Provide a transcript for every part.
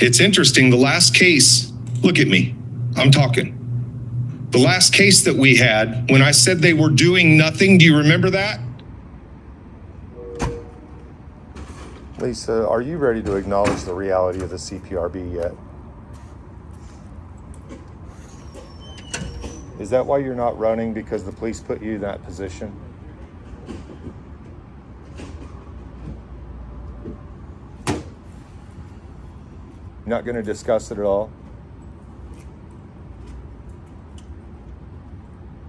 It's interesting, the last case, look at me, I'm talking. The last case that we had, when I said they were doing nothing, do you remember that? Lisa, are you ready to acknowledge the reality of the CPRB yet? Is that why you're not running, because the police put you in that position? You're not going to discuss it at all?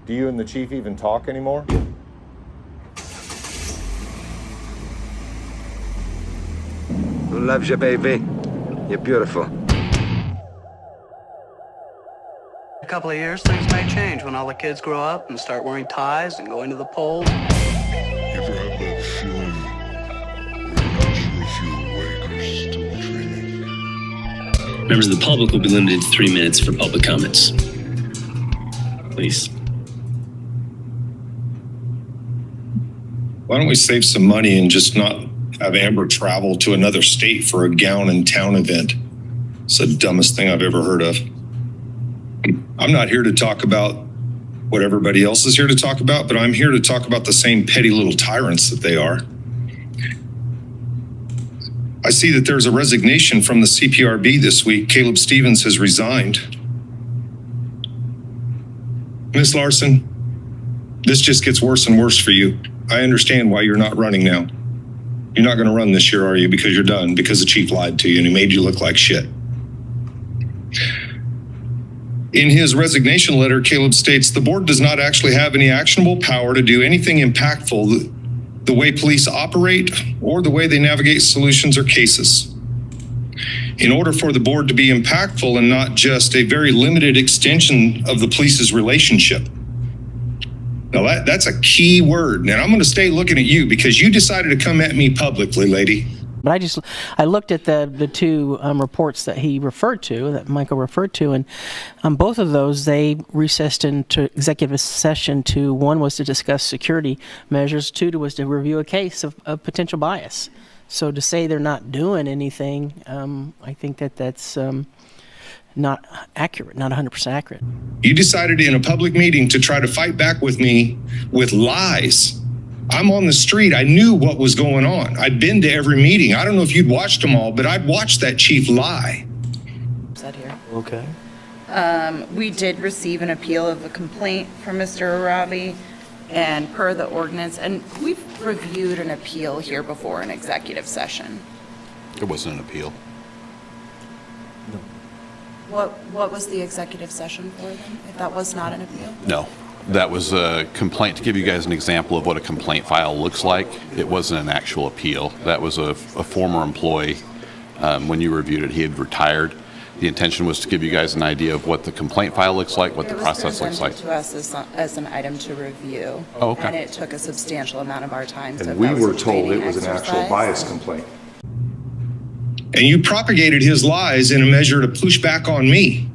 Do you and the chief even talk anymore? Love you, baby. You're beautiful. A couple of years, things may change when all the kids grow up and start wearing ties and going to the polls. You ever have that feeling where you're not sure if you're awake or still dreaming? Members of the public will be limited to 3 minutes for public comments. Please. Why don't we save some money and just not have Amber travel to another state for a gown and town event? It's the dumbest thing I've ever heard of. I'm not here to talk about what everybody else is here to talk about, but I'm here to talk about the same petty little tyrants that they are. I see that there's a resignation from the CPRB this week. Caleb Stevens has resigned. Ms. Larson, this just gets worse and worse for you. I understand why you're not running now. You're not going to run this year, are you? Because you're done, because the chief lied to you and he made you look like shit. In his resignation letter, Caleb states, the board does not actually have any actionable power to do anything impactful, the way police operate or the way they navigate solutions or cases. In order for the board to be impactful and not just a very limited extension of the police's relationship. Now that's a key word. And I'm going to stay looking at you because you decided to come at me publicly, lady. But I looked at the two reports that he referred to, that Michael referred to, and both of those, they recessed into executive session to, one was to discuss security measures, two was to review a case of potential bias. So to say they're not doing anything, I think that's not accurate, not 100% accurate. You decided in a public meeting to try to fight back with me with lies. I'm on the street. I knew what was going on. I'd been to every meeting. I don't know if you'd watched them all, but I'd watched that chief lie. Is that here? Okay. We did receive an appeal of a complaint from Mr. Arabi, and per the ordinance, and we've reviewed an appeal here before in executive session. It wasn't an appeal. What was the executive session for then, if that was not an appeal? No. That was a complaint, to give you guys an example of what a complaint file looks like. It wasn't an actual appeal. That was a former employee. When you reviewed it, he had retired. The intention was to give you guys an idea of what the complaint file looks like, what the process looks like. It was presented to us as an item to review. Oh, okay. And it took a substantial amount of our time. So And we were told it was an actual bias complaint. And you propagated his lies in a measure to push back on me.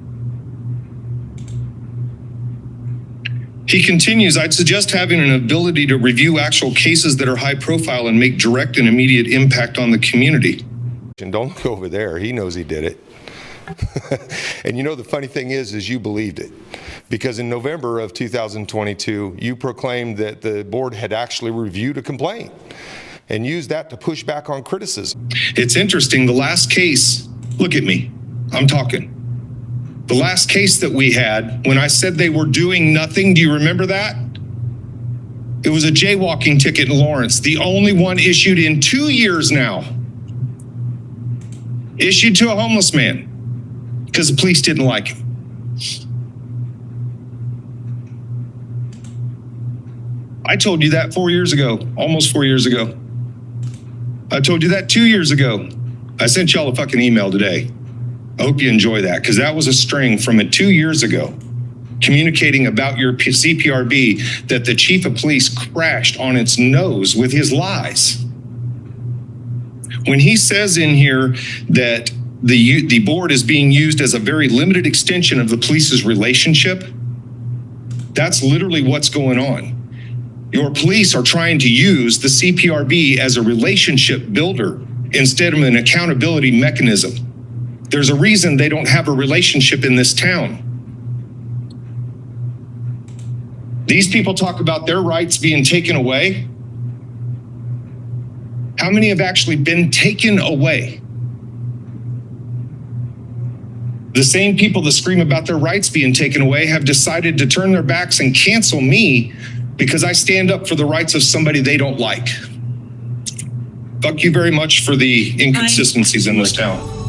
He continues, I'd suggest having an ability to review actual cases that are high profile and make direct and immediate impact on the community. And don't go over there. He knows he did it. And you know, the funny thing is you believed it. Because in November of 2022, you proclaimed that the board had actually reviewed a complaint and used that to push back on criticism. It's interesting, the last case, look at me, I'm talking. The last case that we had, when I said they were doing nothing, do you remember that? It was a jaywalking ticket in Lawrence, the only one issued in 2 years now. Issued to a homeless man because the police didn't like him. I told you that 4 years ago, almost 4 years ago. I told you that 2 years ago. I sent y'all a fucking email today. I hope you enjoy that, because that was a string from 2 years ago, communicating about your CPRB that the chief of police crashed on its nose with his lies. When he says in here that the board is being used as a very limited extension of the police's relationship, that's literally what's going on. Your police are trying to use the CPRB as a relationship builder instead of an accountability mechanism. There's a reason they don't have a relationship in this town. These people talk about their rights being taken away. How many have actually been taken away? The same people that scream about their rights being taken away have decided to turn their backs and cancel me because I stand up for the rights of somebody they don't like. Fuck you very much for the inconsistencies in this town.